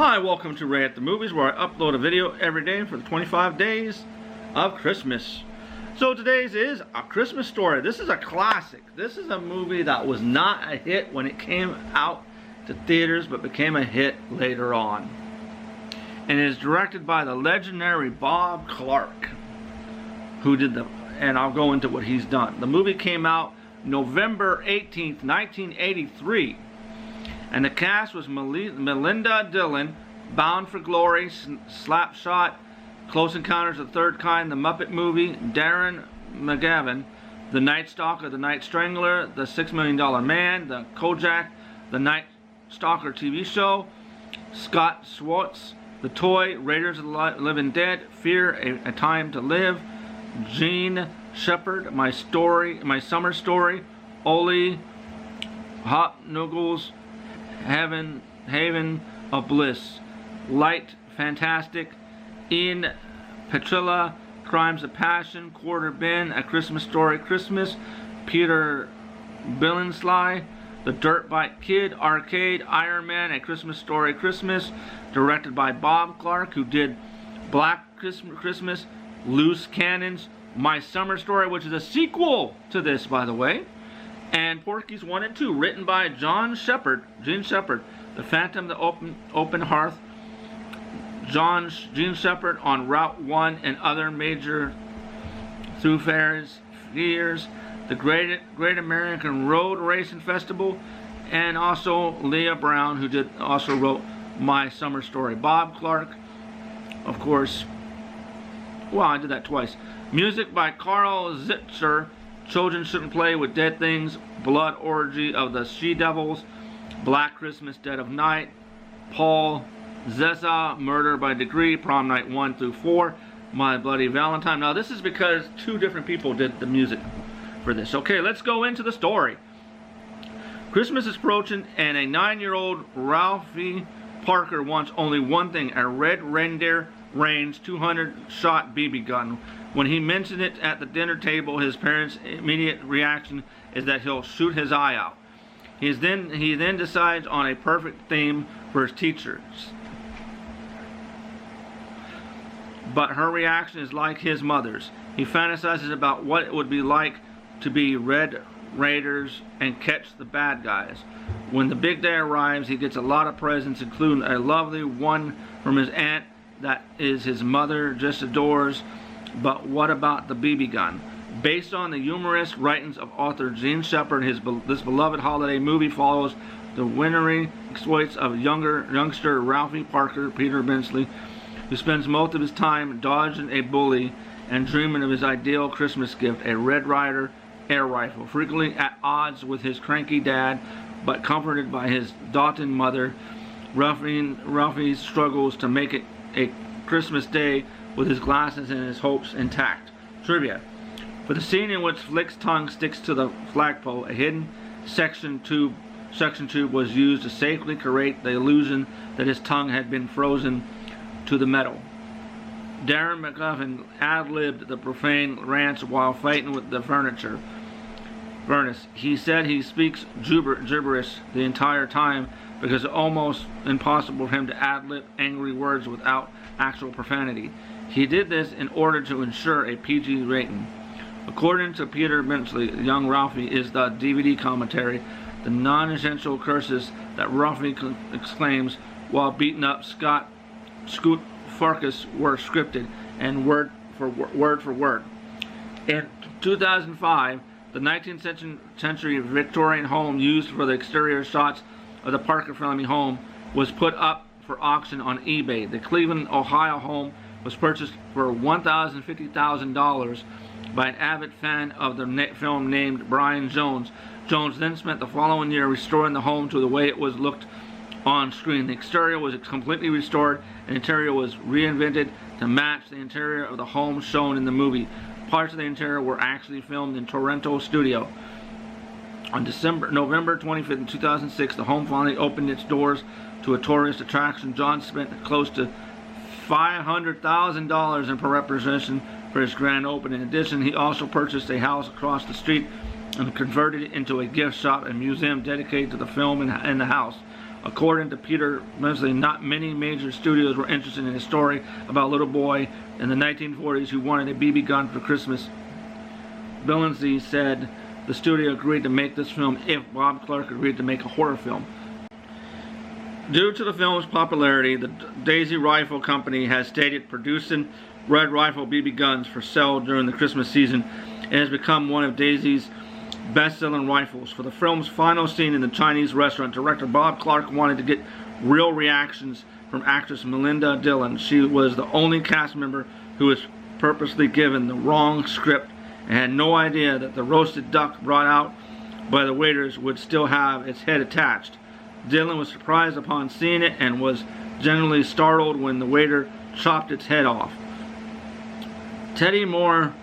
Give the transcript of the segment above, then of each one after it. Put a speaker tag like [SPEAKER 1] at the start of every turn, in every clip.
[SPEAKER 1] Hi, welcome to Ray at the Movies, where I upload a video every day for the 25 days of Christmas. So today's is A Christmas Story. This is a classic. This is a movie that was not a hit when it came out to theaters, but became a hit later on. And it is directed by the legendary Bob Clark, who did and I'll go into what he's done. The movie came out November 18th, 1983. And the cast was Melinda Dillon, Bound for Glory, Slapshot, Close Encounters of the Third Kind, The Muppet Movie, Darren McGavin, The Night Stalker, The Night Strangler, The $6 Million Man, The Kojak, The Night Stalker TV Show, Scott Schwartz, The Toy, Raiders of the Living Dead, Fear, A Time to Live, Gene Shepherd, My Summer Story, Oli, Hot Noodles, Haven of Bliss, Light, Fantastic, Ian Petrilla, Crimes of Passion, Quarter Bin, A Christmas Story Christmas, Peter Billingsley, The Dirt Bike Kid, Arcade, Iron Man, A Christmas Story Christmas, directed by Bob Clark, who did Black Christmas, Loose Cannons, My Summer Story, which is a sequel to this, by the way, and Porky's 1 and 2, written by Gene Shepherd, The Phantom, The Open Hearth, Gene Shepherd on Route 1 and other major thoroughfares, the Great American Road Racing Festival, and also Leah Brown, who also wrote My Summer Story. Bob Clark, of course. Well, I did that twice. Music by Carl Zitzer. Children Shouldn't Play with Dead Things, Blood Orgy of the She-Devils, Black Christmas, Dead of Night, Paul Zessa, Murder by Degree, Prom Night 1 through 4, My Bloody Valentine. Now this is because two different people did the music for this. Okay, let's go into the story. Christmas is approaching and a 9-year-old Ralphie Parker wants only one thing, a red reindeer range 200-shot BB gun. When he mentioned it at the dinner table, his parents' immediate reaction is that he'll shoot his eye out. He then decides on a perfect theme for his teachers. But her reaction is like his mother's. He fantasizes about what it would be like to be Red Raiders and catch the bad guys. When the big day arrives, he gets a lot of presents, including a lovely one from his aunt that is his mother just adores. But what about the BB gun? Based on the humorous writings of author Gene Shepherd, this beloved holiday movie follows the wintry exploits of youngster Ralphie Parker, Peter Billingsley, who spends most of his time dodging a bully and dreaming of his ideal Christmas gift, a Red Ryder air rifle. Frequently at odds with his cranky dad, but comforted by his doting mother, Ralphie struggles to make it a Christmas day with his glasses and his hopes intact. Trivia. For the scene in which Flick's tongue sticks to the flagpole, a hidden suction tube was used to safely create the illusion that his tongue had been frozen to the metal. Darren McGavin ad-libbed the profane rants while fighting with the furnace. He said he speaks gibberish the entire time because it's almost impossible for him to ad-lib angry words without actual profanity. He did this in order to ensure a PG rating. According to Peter Billingsley, Young Ralphie is the DVD commentary. The non-essential curses that Ralphie exclaims while beating up Scoot Farkas were scripted and word for word. In 2005, the 19th century Victorian home used for the exterior shots of the Parker family home was put up for auction on eBay. The Cleveland, Ohio home was purchased for $150,000 by an avid fan of the film named Brian Jones. Jones then spent the following year restoring the home to the way it was looked on screen. The exterior was completely restored and the interior was reinvented to match the interior of the home shown in the movie. Parts of the interior were actually filmed in Toronto studio. On November 25th, 2006, the home finally opened its doors to a tourist attraction. John spent close to $500,000 in preparation for his grand opening. In addition, he also purchased a house across the street and converted it into a gift shop and museum dedicated to the film and the house. According to Peter Billingsley, not many major studios were interested in a story about a little boy in the 1940s who wanted a BB gun for Christmas. Billingsley said the studio agreed to make this film if Bob Clark agreed to make a horror film. Due to the film's popularity, the Daisy Rifle Company has stated producing Red Rifle BB guns for sale during the Christmas season. It has become one of Daisy's best-selling rifles. For the film's final scene in the Chinese restaurant, director Bob Clark wanted to get real reactions from actress Melinda Dillon. She was the only cast member who was purposely given the wrong script and had no idea that the roasted duck brought out by the waiters would still have its head attached. Dillon was surprised upon seeing it and was genuinely startled when the waiter chopped its head off. Teddy Moore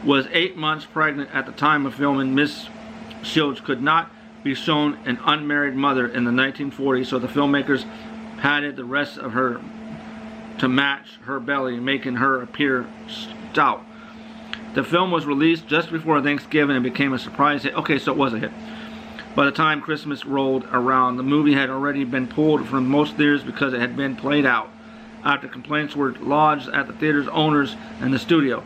[SPEAKER 1] was 8 months pregnant at the time of filming. Miss Shields could not be shown an unmarried mother in the 1940s, so the filmmakers padded the rest of her to match her belly, making her appear stout. The film was released just before Thanksgiving and became a surprise hit. Okay, so it was a hit. By the time Christmas rolled around, the movie had already been pulled from most theaters because it had been played out, after complaints were lodged at the theater's owners and the studio.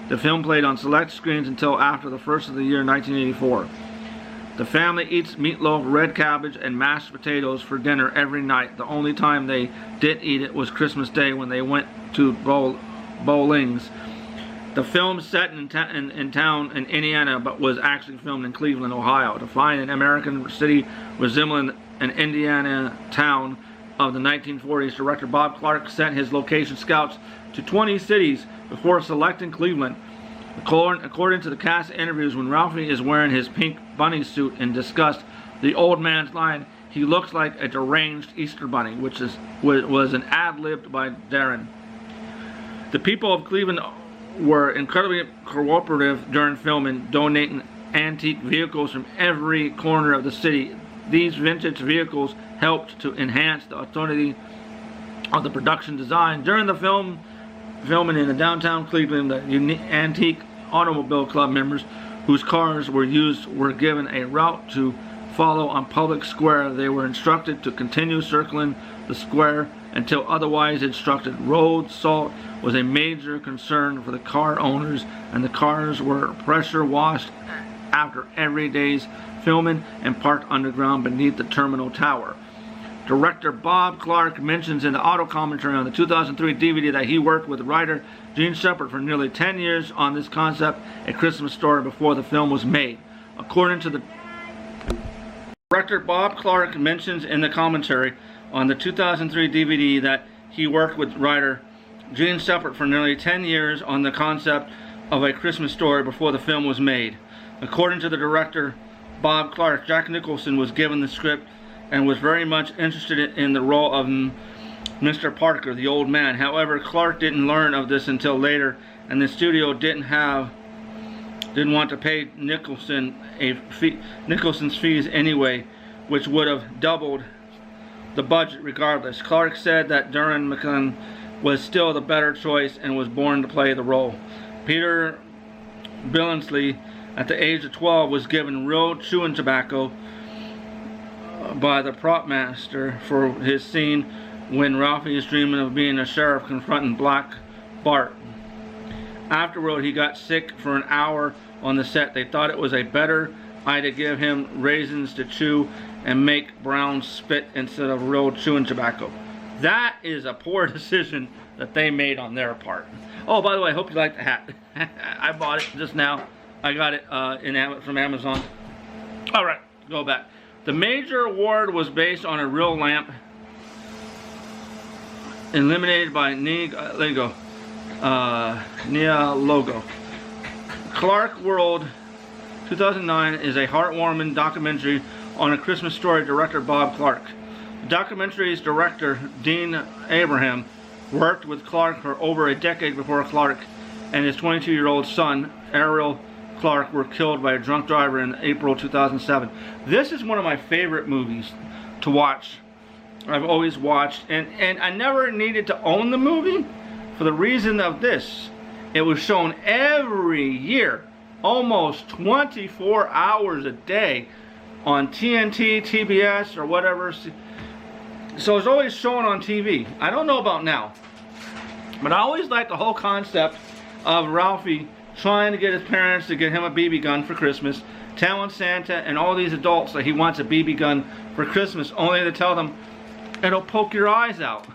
[SPEAKER 1] The film played on select screens until after the first of the year 1984. The family eats meatloaf, red cabbage, and mashed potatoes for dinner every night. The only time they didn't eat it was Christmas Day when they went to bowlings. The film set in town in Indiana, but was actually filmed in Cleveland, Ohio. To find an American city resembling an Indiana town of the 1940s, director Bob Clark sent his location scouts to 20 cities before selecting Cleveland. According to the cast interviews, when Ralphie is wearing his pink bunny suit in disgust, the old man's line, "He looks like a deranged Easter bunny," which was an ad-libbed by Darren. The people of Cleveland were incredibly cooperative during filming, donating antique vehicles from every corner of the city. These vintage vehicles helped to enhance the authenticity of the production design. During the filming in the downtown Cleveland, the antique automobile club members whose cars were used were given a route to follow on public square. They were instructed to continue circling the square until otherwise instructed. Road salt was a major concern for the car owners, and the cars were pressure washed after every day's filming and parked underground beneath the terminal tower. Director Bob Clark mentions in the auto commentary on the 2003 DVD that he worked with writer Gene Shepard for nearly 10 years on this concept, A Christmas Story, before the film was made. According to the director, Bob Clark mentions in the commentary on the 2003 DVD that he worked with writer Gene Shepard for nearly 10 years on the concept of A Christmas Story before the film was made. According to the director, Bob Clark, Jack Nicholson was given the script and was very much interested in the role of Mr. Parker, the old man. However, Clark didn't learn of this until later, and the studio didn't want to pay Nicholson's fees anyway, which would have doubled the budget regardless. Clark said that Darren McCann was still the better choice and was born to play the role. Peter Billingsley, at the age of 12, was given real chewing tobacco by the prop master for his scene when Ralphie is dreaming of being a sheriff confronting Black Bart. Afterward, he got sick for an hour on the set. They thought it was a better idea to give him raisins to chew and make brown spit instead of real chewing tobacco. That is a poor decision that they made on their part. Oh, by the way, I hope you like the hat. I bought it just now. I got it from Amazon. All right, go back. The major award was based on a real lamp, eliminated by Nia Logo. Clark World 2009 is a heartwarming documentary on A Christmas Story, director Bob Clark. The documentary's director, Dean Abraham, worked with Clark for over a decade before Clark and his 22-year-old son, Ariel Clark, were killed by a drunk driver in April 2007. This is one of my favorite movies to watch. I've always watched, and I never needed to own the movie for the reason of this. It was shown every year, almost 24 hours a day on TNT, TBS, or whatever. So it's always shown on TV. I don't know about now. But I always liked the whole concept of Ralphie trying to get his parents to get him a BB gun for Christmas, telling Santa and all these adults that he wants a BB gun for Christmas, only to tell them it'll poke your eyes out.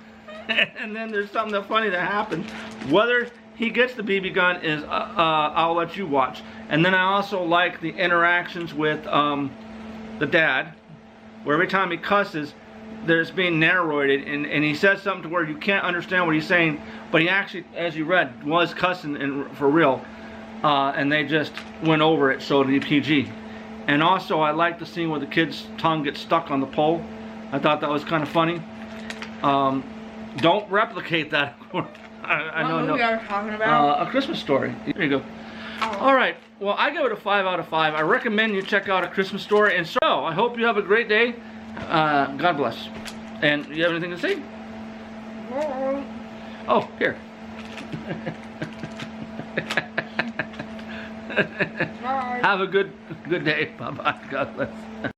[SPEAKER 1] And then there's something funny that happens. Whether he gets the BB gun is I'll let you watch. And then I also like the interactions with the dad, where every time he cusses, there's being narrated, and he says something to where you can't understand what he's saying, but he actually, as you read, was cussing for real, and they just went over it so to be PG. And also, I like the scene where the kid's tongue gets stuck on the pole. I thought that was kind of funny. Don't replicate that. I know.
[SPEAKER 2] What movie are we talking about?
[SPEAKER 1] A Christmas Story. Here you go. All right. Well, I give it a 5 out of 5. I recommend you check out A Christmas Story. And so, I hope you have a great day. God bless. And you have anything to say?
[SPEAKER 2] No.
[SPEAKER 1] Oh, here.
[SPEAKER 2] Bye.
[SPEAKER 1] Have a good day. Bye-bye. God bless.